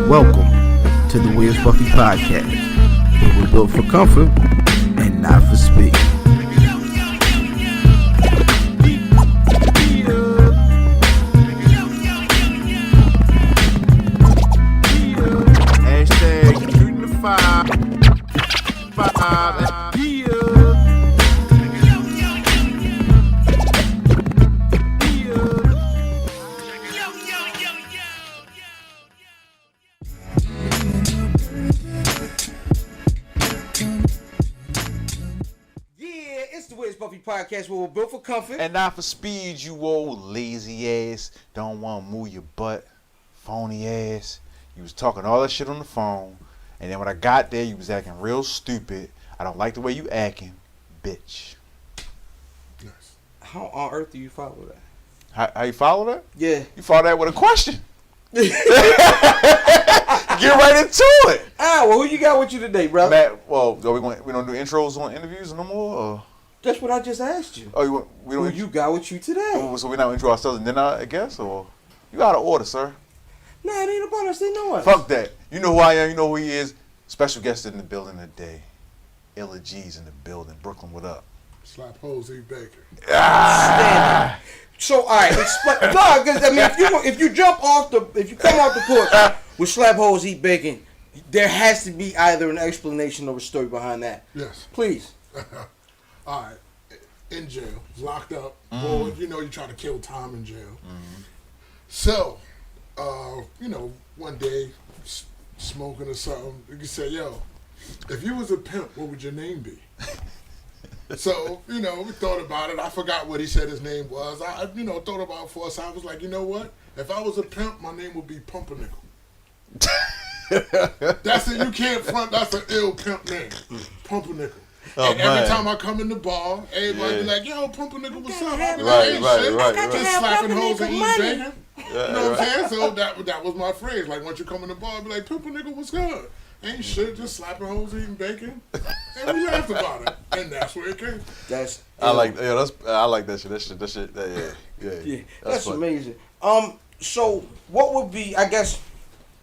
Welcome to the Where's Buffy podcast, where we're built for comfort and not for speed. Hashtag shooting the five. Buffy podcast where we're built for comfort and not for speed, you old lazy ass. Don't want to move your butt, phony ass. You was talking all that shit on the phone, and then when I got there, you was acting real stupid. I don't like the way you acting, bitch. Yes. How on earth do you follow that? How you follow that? Yeah. You follow that with a question. Get right into it. Well, who you got with you today, brother? Matt, well, we don't do intros on interviews no more? Or? That's what I just asked you. Oh, we don't. Who you got with you today? Oh, so we're not intro ourselves and then I guess, or you out of order, sir? Nah, it ain't about us. They know us. Fuck that. You know who I am. You know who he is. Special guest in the building today. Illa Ghee's in the building. Brooklyn, what up? Slap hoes, eat bacon. So, all right, explain. No, because I mean, if you come off the porch with slap hoes, eat bacon, there has to be either an explanation or a story behind that. Yes. Please. All right, in jail, locked up. Boy, you know you try to kill time in jail. So, one day, smoking or something, you can say, yo, if you was a pimp, what would your name be? So, we thought about it. I forgot what he said his name was. I thought about it for us. I was like, you know what? If I was a pimp, my name would be Pumpernickel. That's it. You can't front. That's an ill pimp name. Pumpernickel. Oh, and every time I come in the bar, everybody be like, yo, Pumpernickel, what's up? I be right, like, hey, right. Just slapping hoes and eating bacon. You know what I'm saying? So that was my phrase. Like, once you come in the bar, I be like, Pumpernickel, what's good? Ain't shit, just slapping hoes and eating bacon. And we laughed about it. And that's where it came. I like that shit. Yeah. That's amazing. So what would be,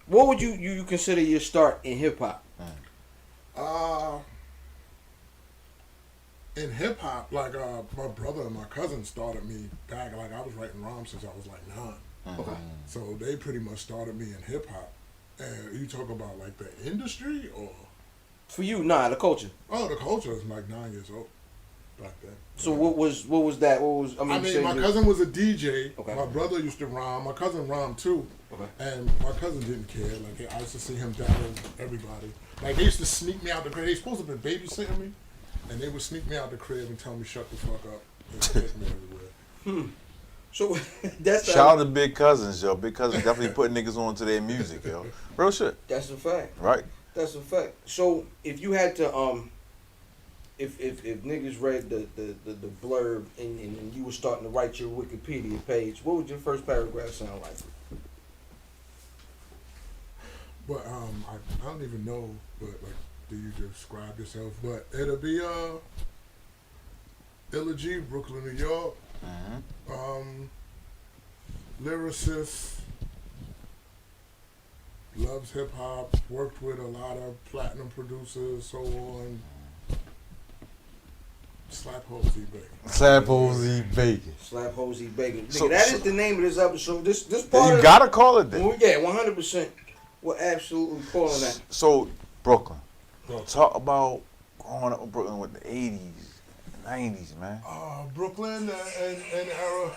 what would you consider your start in hip hop? In hip hop, like my brother and my cousin started me back. Like I was writing rhymes since I was like 9. Okay. So they pretty much started me in hip hop. And you talk about like the industry or? For you, the culture. Oh, the culture is like 9 years old back then. So what was that? My cousin was a DJ. Okay. My brother used to rhyme. My cousin rhymed too. Okay. And my cousin didn't care. Like I used to see him down everybody. Like they used to sneak me out the crib. They supposed to have been babysitting me. And they would sneak me out the crib and tell me shut the fuck up and take me everywhere. So that's shout out to Big Cousins, yo. Big Cousins definitely put niggas on to their music, yo. Real shit. That's a fact. Right. That's a fact. So if you had to if niggas read the blurb and you were starting to write your Wikipedia page, what would your first paragraph sound like? But I don't even know, but like, do you describe yourself? But it'll be Illa Ghee, Brooklyn, New York. Lyricist, loves hip hop, worked with a lot of platinum producers, so on. Slap hoes, eat bacon. Slap hoes, eat bacon. Slap hoes, eat bacon. That is the name of this episode. This part. You gotta call it that. Yeah, 100%. We're absolutely calling that. So Brooklyn. Talk about growing up in Brooklyn with the 80s, 90s, man. Brooklyn and era.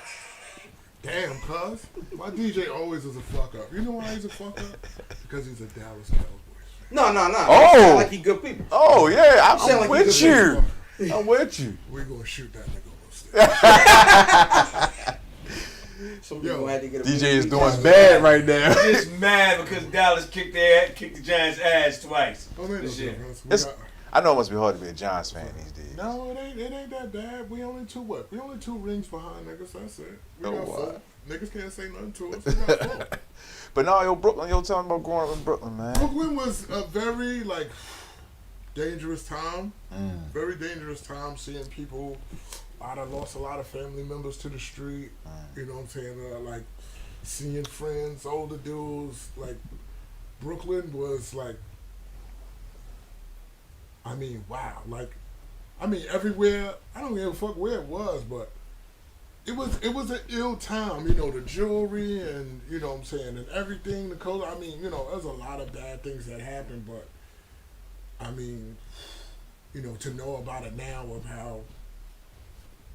Damn, cuz. My DJ always is a fuck up. You know why he's a fuck up? Because he's a Dallas Cowboys fan. No. Oh. Sound like he good people. Oh, yeah. I'm like with you. I'm with you. We're going to shoot that nigga on stage. DJ is doing bad right now. I'm just mad because Dallas kicked the Giants' ass twice. Oh, man, I know it must be hard to be a Giants fan these days. No, it ain't that bad. We only 2 rings behind niggas. That's it. We got 4. Niggas can't say nothing to us. We got 4. But no, Brooklyn, tell me about growing up in Brooklyn, man. Brooklyn was a very dangerous time. Very dangerous time. Seeing people. I lost a lot of family members to the street. You know what I'm saying? Seeing friends, older dudes, Brooklyn was like, I mean, wow. Like, I mean, everywhere. I don't give a fuck where it was, but it was an ill time. You know, the jewelry and you know what I'm saying, and everything. The color. I mean, you know, there's a lot of bad things that happened, but I mean, you know, to know about it now of how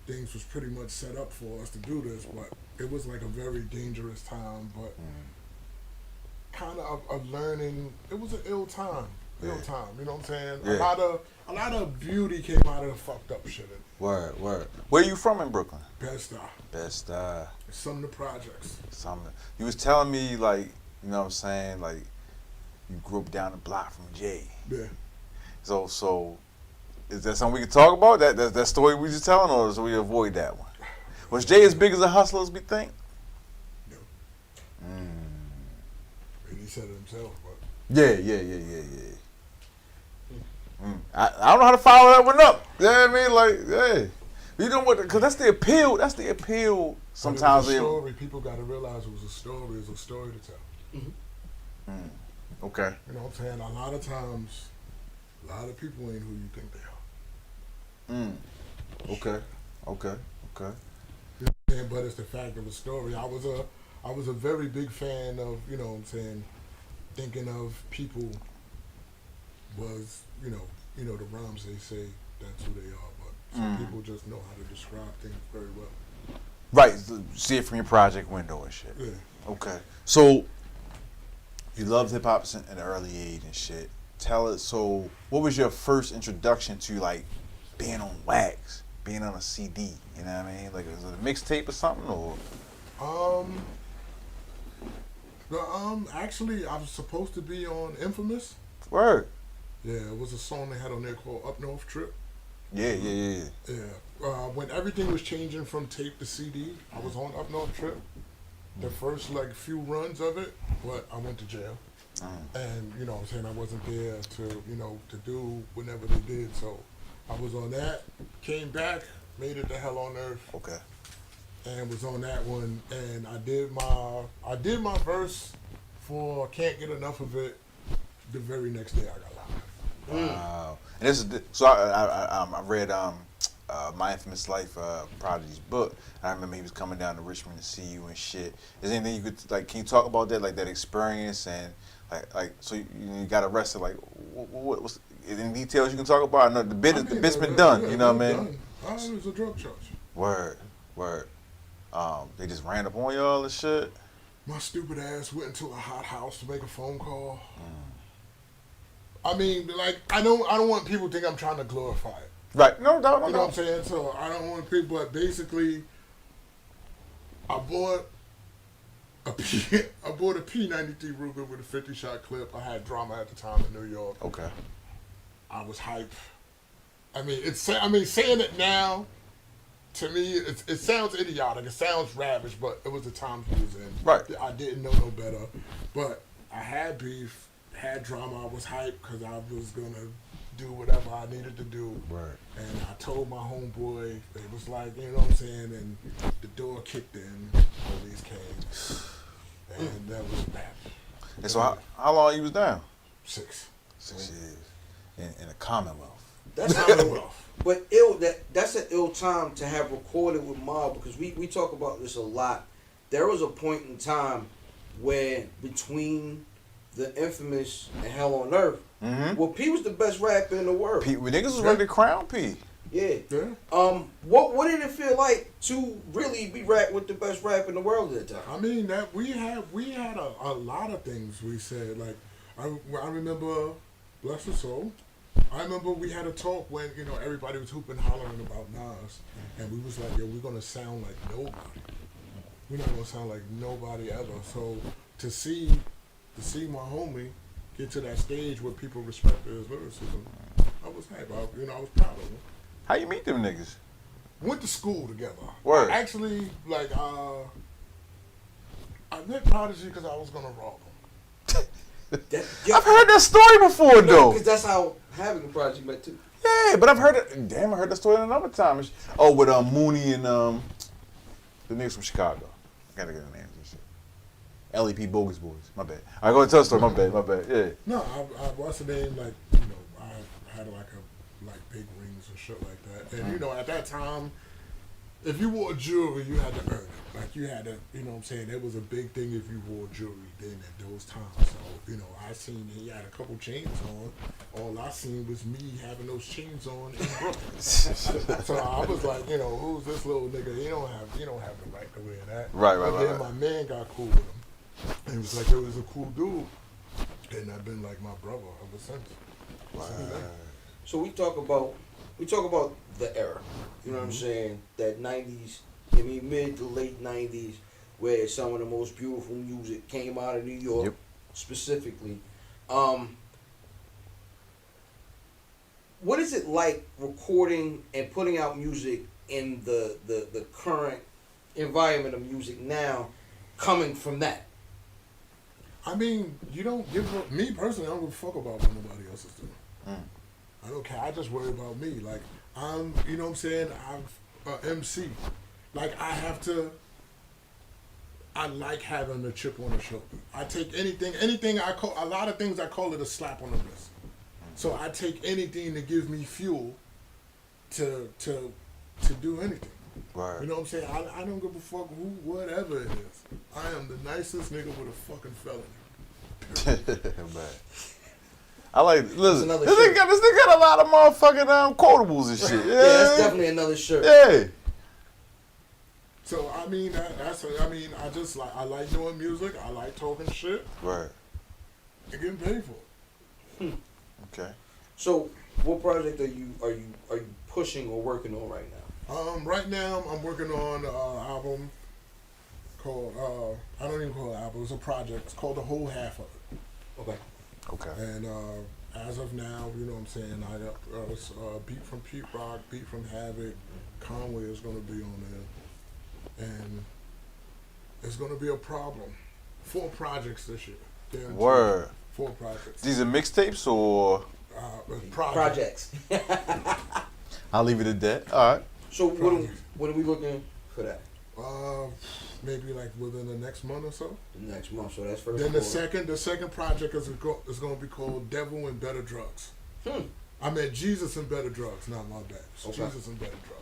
things was pretty much set up for us to do this, but it was like a very dangerous time, but kind of a learning. It was an ill time. Ill time, you know what I'm saying? Yeah. A lot of beauty came out of the fucked up shit. Word. Where you from in Brooklyn? Bed-Stuy. Some of the projects. You was telling me, like, you know what I'm saying, like, you grew up down the block from Jay. Yeah. So is that something we can talk about? That story we just telling, or should we avoid that one? Was Jay as big as a hustler as we think? No. And he said it himself, but. Yeah. I don't know how to follow that one up. You know what I mean? Like, yeah. You know what? Because that's the appeal. Sometimes. It was a story. People got to realize it was a story. It's a story to tell. Okay. You know what I'm saying? A lot of times, a lot of people ain't who you think they are. Okay. You know what I'm saying? But it's the fact of the story. I was a very big fan of, you know what I'm saying, thinking of people was, you know, the rhymes they say, that's who they are. But some people just know how to describe things very well. Right. See it from your project window and shit. Yeah. Okay. So, you loved hip hop in the early age and shit. Tell us, so what was your first introduction to, like, being on wax, being on a CD? You know what I mean? Like, was it a mixtape or something, or? Actually, I was supposed to be on Infamous. Word. Yeah, it was a song they had on there called Up North Trip. Yeah. When everything was changing from tape to CD, I was on Up North Trip. The first, like, few runs of it, but I went to jail. And, you know what I'm saying, I wasn't there to, you know, to do whatever they did. So I was on that, came back, made it to Hell on Earth. Okay. And was on that one, and I did my verse for Can't Get Enough of It. The very next day I got locked. Wow. And this is so I read My Infamous Life, Prodigy's book. And I remember he was coming down to Richmond to see you and shit. Is there anything you could, like, can you talk about that, like that experience and like so you got arrested, like what was any details you can talk about? I know the bit's been done. You know what I mean? It was a drug charge. Word. They just ran up on y'all and shit. My stupid ass went into a hot house to make a phone call. I mean, like, I don't want people to think I'm trying to glorify it. Right. No. You know what I'm saying? So I don't want people, but basically, I bought a P93 Ruger with a 50-shot clip. I had drama at the time in New York. Okay. I was hyped. I mean, saying it now, to me, it sounds idiotic. It sounds ravish, but it was the times we was in. Right. I didn't know no better. But I had beef, had drama. I was hyped because I was going to do whatever I needed to do. Right. And I told my homeboy, it was like, you know what I'm saying? And the door kicked in, police came. And that was that. And so how long you was down? 6 years. In a Commonwealth. That's Commonwealth. But that's an ill time to have recorded with Mob, because we talk about this a lot. There was a point in time where between the Infamous and Hell on Earth, well, P was the best rapper in the world. P, niggas was ready to crown P. Yeah. What did it feel like to really be rapping with the best rapper in the world at the time? I mean, that we had a lot of things we said. Like, I remember, bless his soul, I remember we had a talk when, you know, everybody was hooping, hollering about Nas, and we was like, yo, we're gonna sound like nobody. We're not gonna sound like nobody ever. So to see my homie get to that stage where people respected his lyricism, I was hype. I was proud of him. How you meet them niggas? Went to school together. Word. I actually, like, I met Prodigy because I was gonna rob him. I've heard that story before, though. Because that's how having a project met too. Yeah, but I've heard it. Damn, I heard that story another time. Oh, with Mooney and the niggas from Chicago. I gotta get the names and shit. LEP Bogus Boys. My bad. I go tell a story. My bad. Yeah. No, what's the name? Like, I had like big rings and shit like that. And at that time, if you wore jewelry, you had to earn it. Like you had to, it was a big thing if you wore jewelry then at those times. So, I seen he had a couple chains on. All I seen was me having those chains on in Brooklyn. So I was like, who's this little nigga? He don't have the right to wear that. Right. Then my man got cool with him. And he was like, it was a cool dude. And I've been like my brother ever since. Wow. So we talk about the era. You know what I'm saying? That 90s, mid to late 90s, where some of the most beautiful music came out of New York, specifically. What is it like recording and putting out music in the current environment of music now, coming from that? I mean, you don't give a, me personally, I don't give a fuck about what nobody else is doing. I don't care. I just worry about me. Like, I'm, I'm an MC. Like, I like having a chip on the shoulder. I take anything a lot of things I call it a slap on the wrist. So I take anything to give me fuel to do anything. Right. You know what I'm saying? I don't give a fuck whatever it is. I am the nicest nigga with a fucking felony. Man. I like, listen, another this nigga got a lot of motherfucking quotables and shit. Yeah, that's definitely another shirt. Yeah. So, I mean, I like doing music. I like talking shit. Right. And getting paid for it. Okay. So, what project are you pushing or working on right now? Right now, I'm working on an album called, I don't even call it an album, it's a project. It's called The Whole Half of It. Okay. And as of now, you know what I'm saying, I got beat from Pete Rock, beat from Havoc, Conway is going to be on there. And it's going to be a problem. 4 projects this year. Guaranteed. Word. 4 projects. These are mixtapes or? Projects. I'll leave it at that. All right. So when are we looking for that? Maybe like within the next month or so. The next month, so that's first. Then the second project is going to be called Devil and Better Drugs. I meant Jesus and Better Drugs, not my bad. Okay. Jesus and Better Drugs.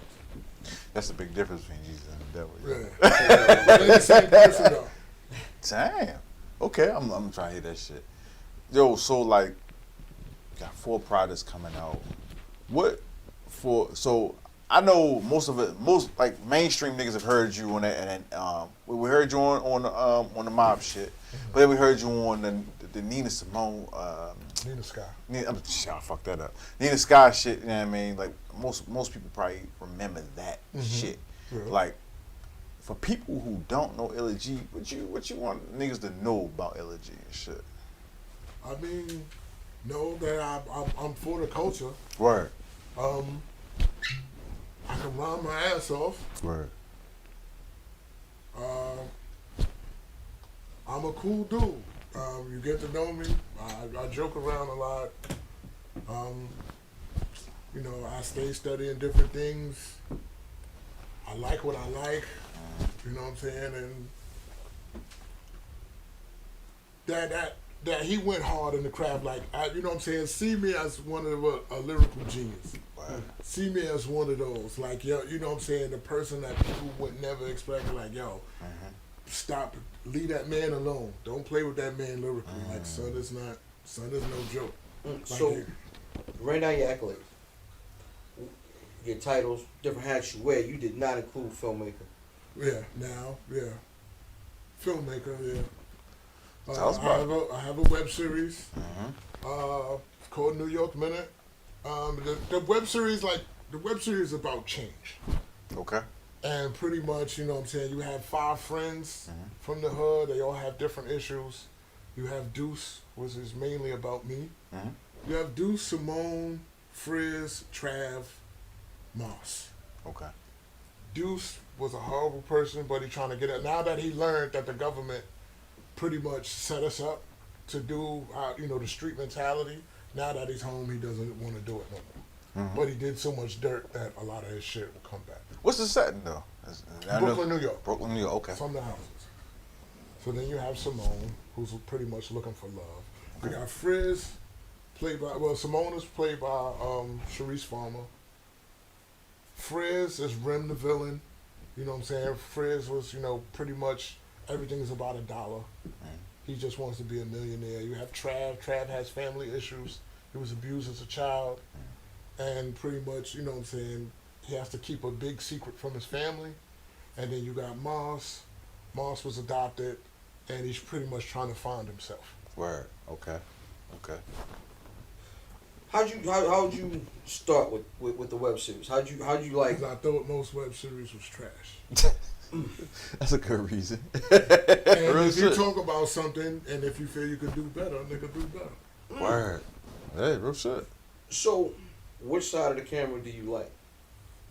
That's the big difference between Jesus and the devil. Yeah. They're the same person though. Damn. Okay, I'm trying to hear that shit. Yo, so like, you got 4 products coming out. So I know most like mainstream niggas have heard you on that, and we heard you on the mob shit, but then we heard you on the Nina Simone. Nina Sky. I fucked that up. Nina Sky shit. You know what I mean? Like most people probably remember that shit. Yeah. Like for people who don't know Illa Ghee, what you want niggas to know about Illa Ghee and shit? I mean, know that I'm for the culture. Word. I can rhyme my ass off. Word. I'm a cool dude. You get to know me. I joke around a lot. I stay studying different things. I like what I like. You know what I'm saying? And that he went hard in the craft. Like, you know what I'm saying? See me as one of a lyrical genius. Wow. See me as one of those. Like, yo, you know what I'm saying? The person that people would never expect. Like, yo, stop. Leave that man alone. Don't play with that man lyrically. Like, son is no joke. So, right now your accolades, your titles, different hats you wear, you did not include filmmaker. Yeah, now, yeah. Filmmaker, yeah. Tell us about I have a web series called New York Minute. The web series is about change. Okay. And pretty much, you know what I'm saying, you have 5 friends from the hood. They all have different issues. You have Deuce, which is mainly about me. You have Deuce, Simone, Frizz, Trav, Moss. Okay. Deuce was a horrible person, but he's trying to get it. Now that he learned that the government pretty much set us up to do, the street mentality, now that he's home, he doesn't want to do it no more. But he did so much dirt that a lot of his shit will come back. What's the setting though? Brooklyn, New York. Brooklyn, New York. Okay. From the houses. So then you have Simone, who's pretty much looking for love. You got Frizz, Simone is played by Sharice Farmer. Frizz is Rem the villain. You know what I'm saying? Frizz was, pretty much everything's about $1. He just wants to be a millionaire. You have Trav. Trav has family issues. He was abused as a child. And pretty much, you know what I'm saying, he has to keep a big secret from his family. And then you got Moss. Moss was adopted, and he's pretty much trying to find himself. Word. Okay. How'd you start with the web series? How'd you like? Because I thought most web series was trash. That's a good reason. And if you talk about something, and if you feel you could do better, nigga, do better. Word. Hey, real shit. So, which side of the camera do you like?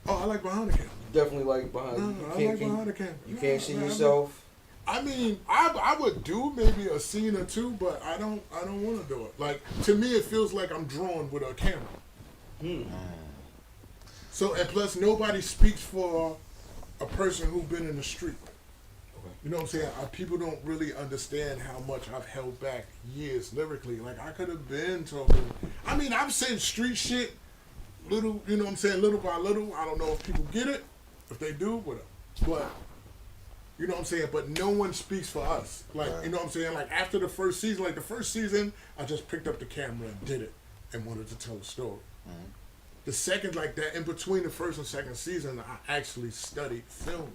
Oh, I like behind the camera. Definitely like behind. No, I like behind the camera. You can't see yourself. I mean, I would do maybe a scene or two, but I don't want to do it. Like, to me, it feels like I'm drawn with a camera. So, and plus, nobody speaks for a person who's been in the street. Okay. You know what I'm saying? People don't really understand how much I've held back years lyrically. Like, I could have been talking. I mean, I've said street shit, little, you know what I'm saying, little by little. I don't know if people get it. If they do, whatever. But, you know what I'm saying? But no one speaks for us. Like, you know what I'm saying? Like, after the first season, I just picked up the camera and did it and wanted to tell a story. The second, like that, in between the first and second season, I actually studied filming.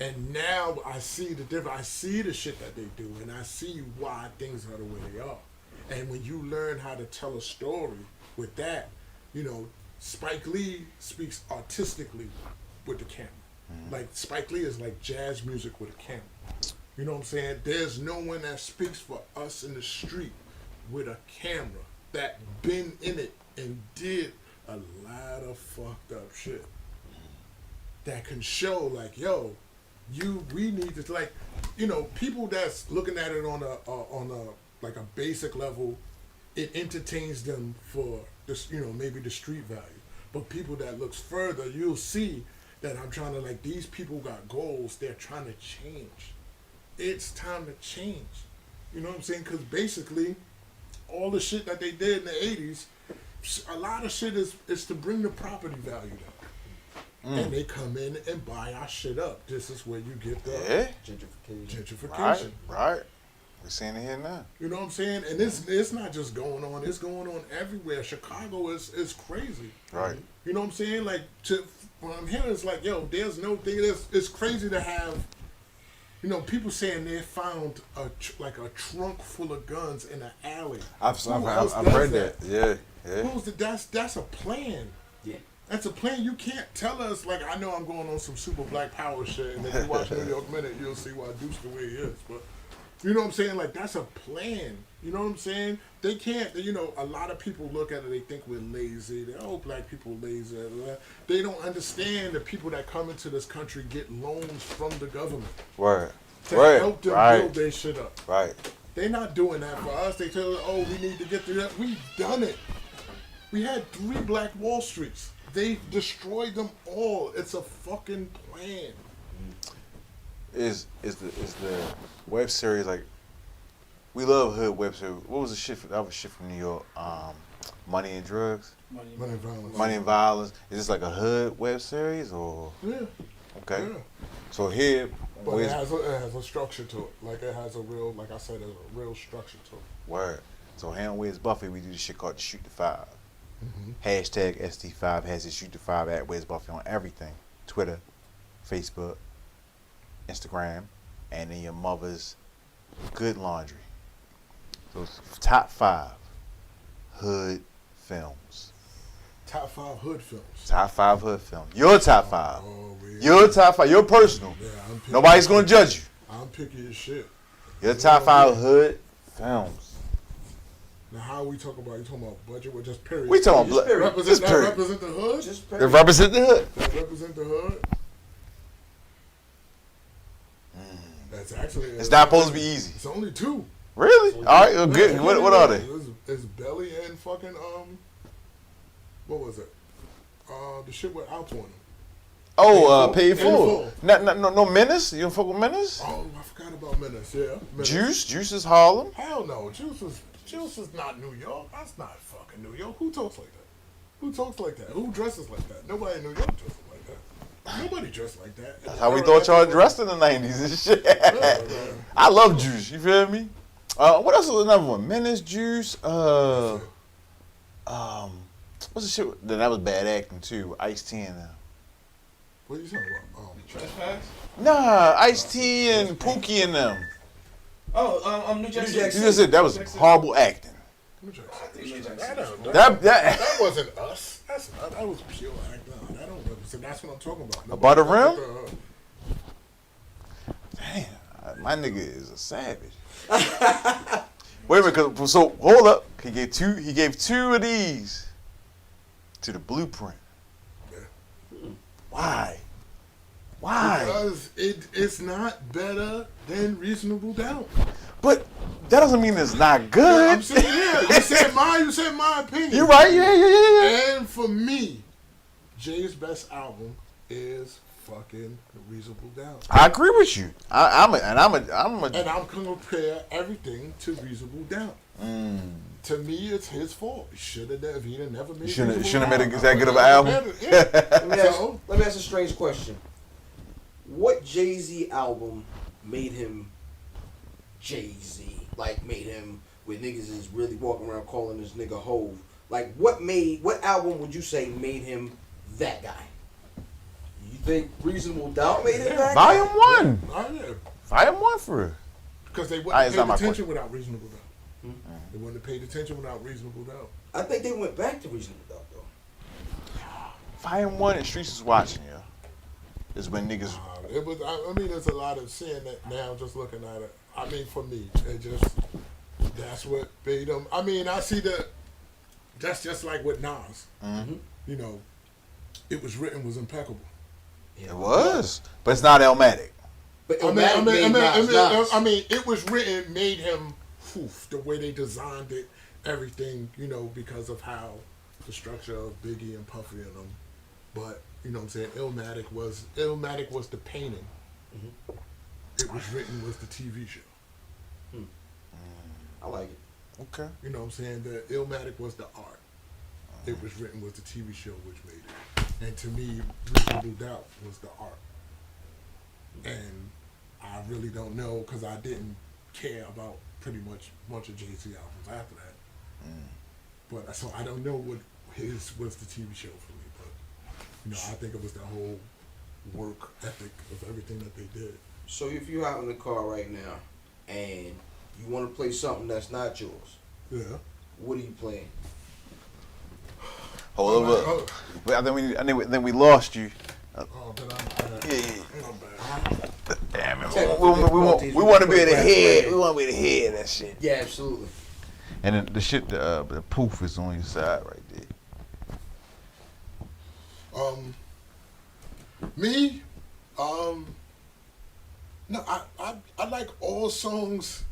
And now I see the difference. I see the shit that they do, and I see why things are the way they are. And when you learn how to tell a story with that, Spike Lee speaks artistically with the camera. Like, Spike Lee is like jazz music with a camera. You know what I'm saying? There's no one that speaks for us in the street with a camera that been in it and did a lot of fucked up shit that can show, like, yo, we need to, like, people that's looking at it on a like a basic level, it entertains them for this, maybe the street value. But people that looks further, you'll see that I'm trying to, like, these people got goals. They're trying to change. It's time to change. You know what I'm saying? Because basically, all the shit that they did in the 80s, a lot of shit is to bring the property value down. And they come in and buy our shit up. This is where you get the gentrification. Right. We're seeing it here now. You know what I'm saying? And it's not just going on. It's going on everywhere. Chicago is crazy. Right. You know what I'm saying? Like, what I'm hearing is like, yo, there's no thing. It's crazy to have, people saying they found a trunk full of guns in an alley. I've heard that. Yeah. That's a plan. Yeah. That's a plan. You can't tell us, like, I know I'm going on some super black power shit, and if you watch New York Minute, you'll see why Deuce the way he is. But, you know what I'm saying? Like, that's a plan. You know what I'm saying? They can't, a lot of people look at it, they think we're lazy. Black people lazy. They don't understand the people that come into this country get loans from the government. Right. To help them build their shit up. Right. They're not doing that for us. They tell us, we need to get through that. We've done it. We had 3 Black Wall Streets. They destroyed them all. It's a fucking plan. Is the web series, like, we love hood web series. What was the shit? That was shit from New York. Money and Drugs. Money and Violence. Money and Violence. Is this like a hood web series or? Yeah. Okay. Yeah. So here, but it has a structure to it. Like, it has a real, like I said, there's a real structure to it. Word. So here on Where's Buffy, we do this shit called the Shoot the 5. Hashtag ST5 has it Shoot the 5 at Where's Buffy on everything. Twitter, Facebook, Instagram, and in your mother's good laundry. So it's top 5 hood films. Top 5 hood films. Top 5 hood films. Your top 5. Oh, yeah. Your top 5. Your personal. Yeah, I'm picky. Nobody's gonna judge you. I'm picky as shit. Your top 5 hood films. Now, how we talk about? You talking about budget or just period? We talking about represent the hood. Just they represent the hood. That represent the hood. That's actually. It's not supposed to be easy. It's only 2. Really? All right. Well, good. What are they? It's Belly and fucking what was it? The shit with Alto on them. Paid Paid Full. Full. No Menace? You don't fuck with Menace? Oh, I forgot about Menace. Yeah. Menace. Juice is Harlem. Hell no. Juice is not New York. That's not fucking New York. Who talks like that? Who talks like that? Who dresses like that? Nobody in New York dresses like that. Nobody dressed like that. That's how we thought y'all dressed in the 90s and shit. Yeah. I love Juice, you feel me? What else was another one? Menace, Juice, what's the shit? Then that was bad acting too. Ice-T and them. What are you talking about? Trespass? Nah, Ice-T and Pookie and them. Oh, New Jack New City. Jack You just said that was horrible acting. New Jack New City. Jack That City. don't- That That wasn't us. That was pure act. No, that don't represent. That's what I'm talking about. Above the rim? Nobody- Damn, my nigga is a savage. Wait a minute, cause so hold up. He gave two of these to the Blueprint. Yeah. Why? Because it's not better than Reasonable Doubt. But that doesn't mean it's not Yeah, good. I'm saying, yeah. You said my opinion. You're right. Yeah. And for me, Jay's best album is fucking Reasonable Doubt. I agree with you. I'm a. And I'm gonna compare everything to Reasonable Doubt. To me, it's his fault. He should have never made. Shouldn't have made Reasonable that good of an Doubt. album. Yeah. Let me ask a strange question. What Jay-Z album made him Jay-Z? Like, made him where niggas is really walking around calling this nigga Hove? Like, what album would you say made him that guy? You think Reasonable Doubt made him that Volume guy? 1. Oh, yeah. Volume 1 for real. Because they It's wouldn't not my have paid question. attention without Reasonable Doubt. They wouldn't have paid attention without Reasonable Doubt. I think they went back to Reasonable Doubt, though. Volume 1 and Streets is Watching you. Is when niggas. It was. I mean, there's a lot of seeing that now. Just looking at it. I mean, for me, that's what made them. I mean, I see that. That's just like with Nas. Mm-hmm. You know, it was written was impeccable. It was, but it's not Elmatic. But I Nas. mean, it was written, made him the way they designed it, everything, you know, because of how the structure of Biggie and Puffy and them. But you know what I'm saying, Illmatic was the painting. It was written was the TV show. I like it. Okay. You know what I'm saying? The Illmatic was the art. It was written was the TV show which made it. And to me, Reasonable Doubt was the art. And I really don't know because I didn't care about pretty much a bunch of Jay-Z albums after that. But so I don't know what his was the TV show for me. But you know, I think it was the whole work ethic of everything that they did. So if you're out in the car right now and you want to play something that's not yours, Yeah. what are you playing? Hold up. Oh, Wait, I think we lost you. but Yeah. I'm bad. Damn it. Technical difficulties. We want to be able to Right, hear. right. We want to be able to hear that shit. Yeah, absolutely. And then the shit, the poof is on your side right there. Me, no, I like all songs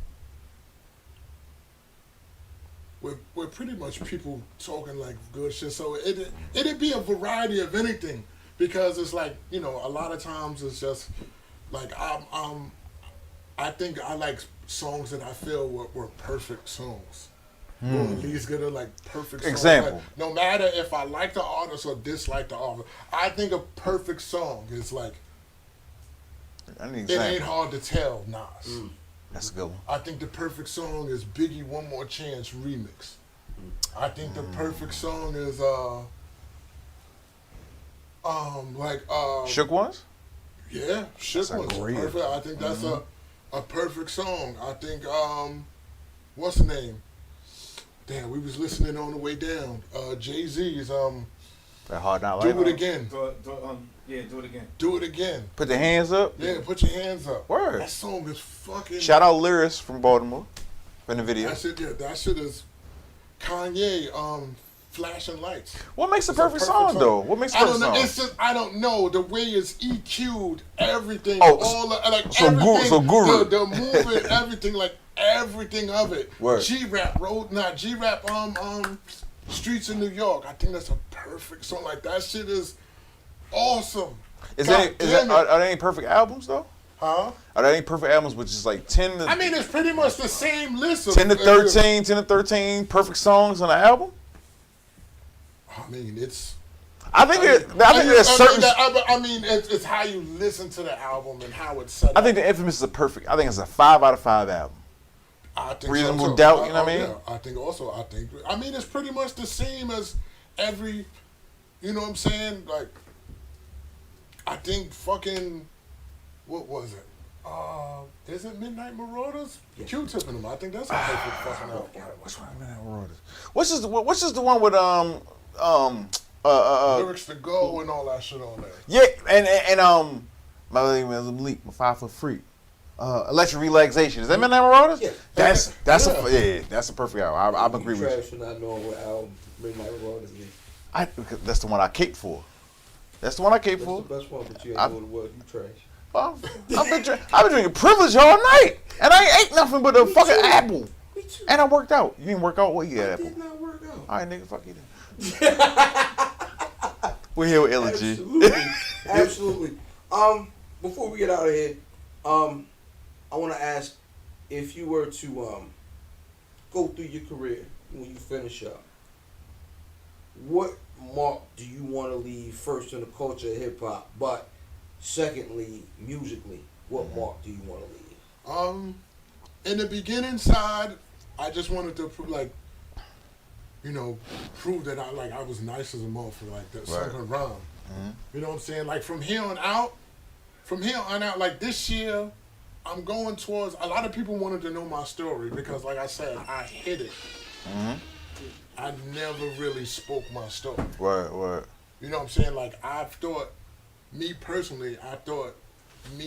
with pretty much people talking like good shit. So it'd be a variety of anything because it's like, you know, a lot of times it's just like I think I like songs that I feel were perfect songs. Or at least get a like perfect song. Example. Like, no matter if I like the artist or dislike the artist, I think a perfect song is like I need it ain't example. hard to tell Nas. That's a good one. I think the perfect song is Biggie One More Chance remix. I think the perfect song is Shook Ones? yeah, Shook That's a One's great- perfect. I think that's a perfect song. I think what's the name? Damn, we was listening on the way down. Jay-Z's That Hard Not Do Life. It Again. Do it again. Do It Again. Put the hands up. Yeah, put your hands up. Word. That song is fucking Shout out Lyris from Baltimore in the video. that shit is Kanye, Flashing Lights. What makes a It's a perfect song though? What makes a perfect know. song? It's just I don't know the way it's EQ'd everything. Oh, all the, like so everything. Guru. The movement, everything, like everything of it. Word. G-Rap, Streets of New York. I think that's a perfect song. Like that shit is awesome. Are damn it. there any perfect albums though? Huh? Are there any perfect albums with just like 10 to I mean, it's pretty much the same list of 10 to 13 perfect songs on an album? I mean, it's. I think there's certain. I mean, it's how you listen to the album and how it's set up. I think The Infamous is a perfect. I think it's a 5 out of 5 album. I think Reasonable so too. Doubt, you know what I mean? Yeah, I mean, it's pretty much the same as every, you know what I'm saying? Like, I think fucking, what was it? Is it Midnight Marauders? Yeah. Q-Tip in them. I think that's a perfect fucking album. What's wrong with Midnight Marauders? What's just the one with Lyrics to Go and all that shit on there. Yeah, and my name is Malik, my 5 foot freak. Electric Relaxation. Is that Midnight Marauders? Yeah. That's a perfect album. I agree with you. Trash for not knowing what album Midnight Marauders is. That's the one I cape for. That's the one I cape That's for. the best one, but you ain't know what it was. You trash. Well, I've been drinking privilege all night, and I ain't ate nothing but a fucking apple. Me too. And I worked out. You didn't work out? What you had, I apple? did not work out. All right, nigga, fuck you then. We're here with Illa Ghee. Absolutely. Before we get out of here, I want to ask if you were to go through your career when you finish up, what mark do you want to leave first in the culture of hip hop? But secondly, musically, what mark do you want to leave? In the beginning side, I just wanted to prove that I was nice as a motherfucker, like that something wrong. Mm-hmm. You know what I'm saying? Like from here on out, like this year, I'm going towards. A lot of people wanted to know my story because, like I said, I hid it. Mm-hmm. I never really spoke my story. Word. You know what I'm saying? Like I thought me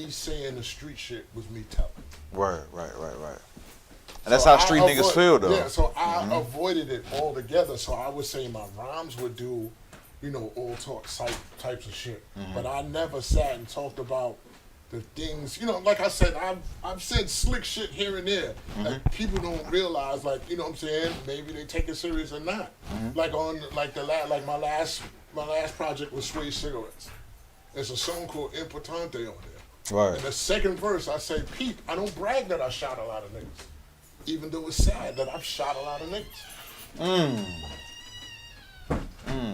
saying the street shit was me telling. Right. And that's how street niggas feel, though. Yeah, so I avoided it altogether. So I would say my rhymes would do, all talk types of shit. Mm-hmm. But I never sat and talked about the things, like I said, I've said slick shit here and there. Mm-hmm. Like people don't realize, like, you know what I'm saying? Maybe they take it serious or not. Mm-hmm. Like on my last project was Suede Cigarettes. There's a song called Importante on there. Right. In the second verse, I say, Pete, I don't brag that I shot a lot of niggas. Even though it's sad that I've shot a lot of niggas.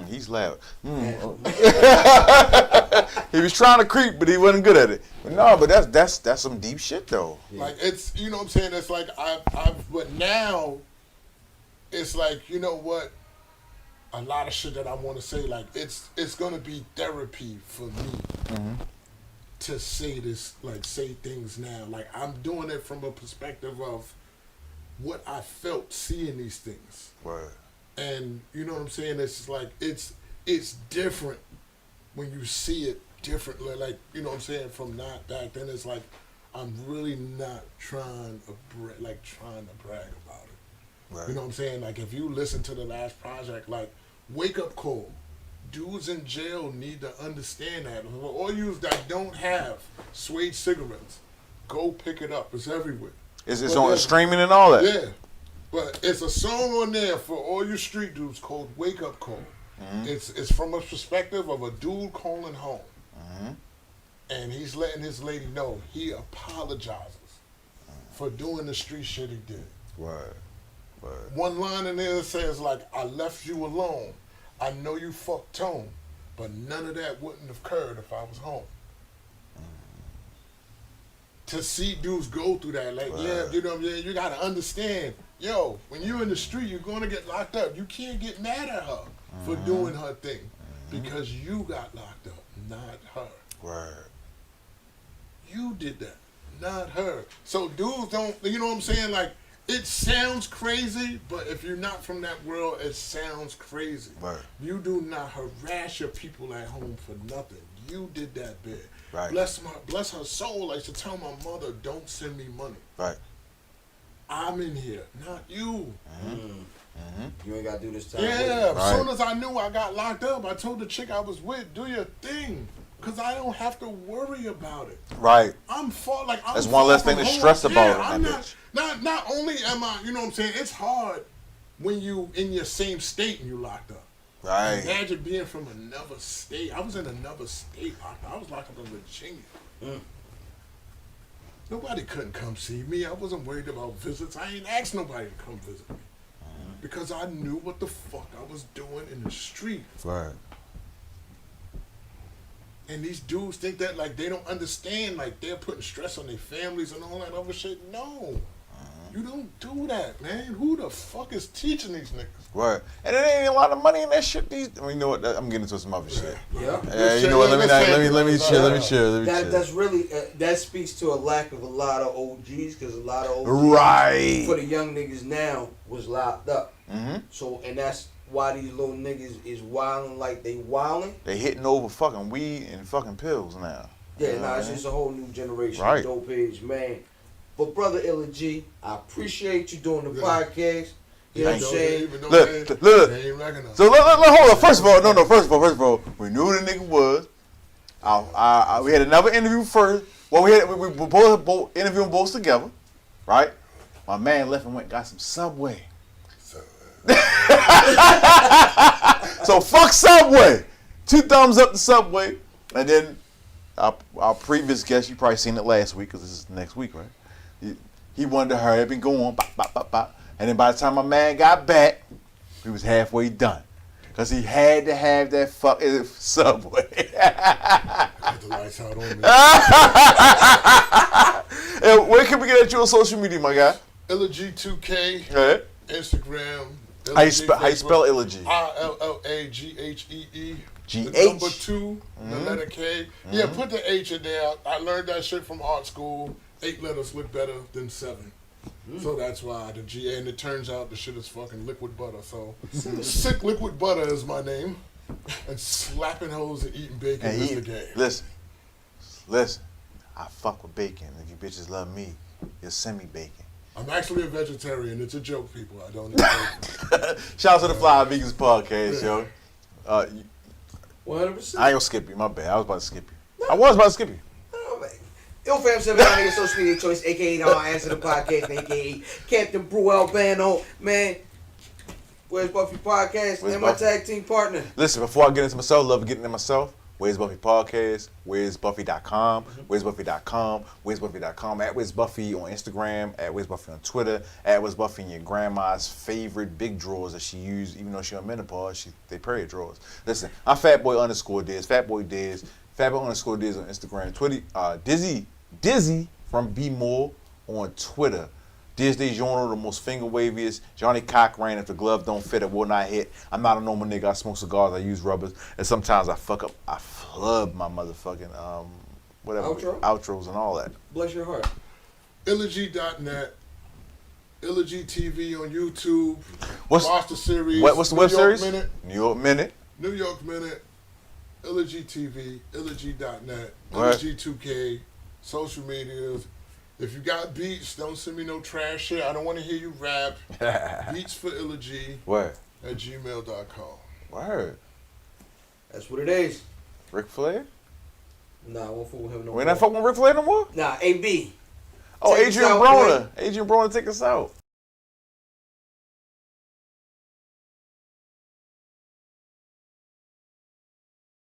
He's loud. He was trying to creep, but he wasn't good at it. But no, but that's some deep shit though. Yeah. Like it's, you know what I'm saying? It's like but now, it's like, you know what? A lot of shit that I want to say, like it's gonna be therapy for me to say this, like say things now. Like I'm doing it from a perspective of what I felt seeing these things. Word. And you know what I'm saying? It's just like it's different when you see it differently. Like, you know what I'm saying? From not back then, it's like I'm really not trying to brag about it. Right. You know what I'm saying? Like if you listen to the last project, like Wake Up Call, dudes in jail need to understand that. For all you that don't have Suede Cigarettes, go pick it up. It's everywhere. It's on streaming and all that. Yeah. But it's a song on there for all you street dudes called Wake Up Call. Mm-hmm. It's from a perspective of a dude calling home. Mm-hmm. And he's letting his lady know he apologizes for doing the street shit he did. Word. One line in there says, like, I left you alone. I know you fucked Tone, but none of that wouldn't have occurred if I was home. To see dudes go through that, like, yeah, you know what I'm saying? You got to understand, yo, when you're in the street, you're going to get locked up. You can't get mad at her for doing her thing because you got locked up, not her. Word. You did that, not her. So dudes don't, you know what I'm saying? Like, it sounds crazy, but if you're not from that world, it sounds crazy. Right. You do not harass your people at home for nothing. You did that bit. Right. Bless her soul. I used to tell my mother, don't send me money. Right. I'm in here, not you. You ain't got to do this time. Yeah, Right. as soon as I knew I got locked up, I told the chick I was with, do your thing. Because I don't have to worry about it. Right. That's one less thing to stress about. I'm not only am I, you know what I'm saying, it's hard when you in your same state and you locked up. Right. Imagine being from another state. I was in another state. I was locked up in Virginia. Mm. Nobody couldn't come see me. I wasn't worried about visits. I ain't asked nobody to come visit me. Because I knew what the fuck I was doing in the street. Right. And these dudes think that like they don't understand, like they're putting stress on their families and all that other shit. No. You don't do that, man. Who the fuck is teaching these niggas? Right. And there ain't a lot of money in that shit. I mean, you know what? I'm getting into some other shit. Yeah. Yeah, you know what? Let me chill. That's really that speaks to a lack of a lot of OGs because a lot of OGs Right. for the young niggas now was locked up. Mm-hmm. So and that's why these little niggas is wilding like they wilding. They hitting over fucking weed and fucking pills now. Yeah, You know nah, what it's I mean? just a whole new generation Right. of dope heads, man. But brother Illa Ghee, I appreciate you doing the Yeah. podcast. You know what I'm saying? Look. They ain't recognized. So hold on. First of all, we knew who the nigga was. We had another interview first. Well, we both interviewing both together, right? My man left and went and got some Subway. So fuck Subway. 2 thumbs up to Subway, and then our previous guest, you probably seen it last week because this is next week, right? He wanted to hurry up and go on, bop, bop, bop, bop. And then by the time my man got back, he was halfway done. Because he had to have that fucking Subway. Got the lights out on me. And where can we get at you on social media, my guy? Illa Ghee 2K, Yeah. Instagram. How you spell Illa Ghee? ILLAGHEE. GH? The number 2, the letter K. Yeah, put the H in there. I learned that shit from art school. 8 letters look better than 7. So that's why the G. And it turns out the shit is fucking liquid butter. So Sick Liquid Butter is my name. And slapping hoes and eating bacon is the game. Listen. I fuck with bacon. If you bitches love me, you'll send me bacon. I'm actually a vegetarian. It's a joke, people. I don't eat bacon. Shout out to the Fly Vegans podcast, yo. 100%. I ain't gonna skip you, my bad. I was about to skip you. I was about to skip you. Oh, man. Ill Fam 7 nigga social media choice, aka Don't Answer the Podcast, aka Captain Brew Albano. Man, where's Buffy Podcast? Where's And my Buffy? tag team partner. Listen, before I get into myself, love getting into myself. Where's Buffy Podcast? Where's Buffy.com? Where's Buffy.com? Where's Buffy.com? At Where's Buffy on Instagram. At Where's Buffy on Twitter. At Where's Buffy in your grandma's favorite big drawers that she used, even though she on menopause, they period drawers. Listen, I'm Fatboy_Dizz. Fatboy Dizz. Fatboy_Dizz on Instagram. Twitter. Dizzy from B More on Twitter. Dizz DeJourno, the most finger waviest. Johnny Cochran, if the glove don't fit, it will not hit. I'm not a normal nigga. I smoke cigars. I use rubbers. And sometimes I flub my motherfucking, outros and all that. Bless your heart. IllaGhee.net. Illa Ghee TV on YouTube. What's Watch the series. the web series? Minute. New York Minute. New York Minute. Illa Ghee TV. IllaGhee.net. Right. Illa Ghee 2K. Social medias. If you got beats, don't send me no trash shit. I don't want to hear you rap. Beats for Illa Ghee Word. at gmail.com. Word. That's what it is. Ric Flair? Nah, I won't fool with him no We more. not fucking with Ric Flair no more? Nah, AB. Oh, Take us Adrian out, Broner. Adrian Broner, take us out.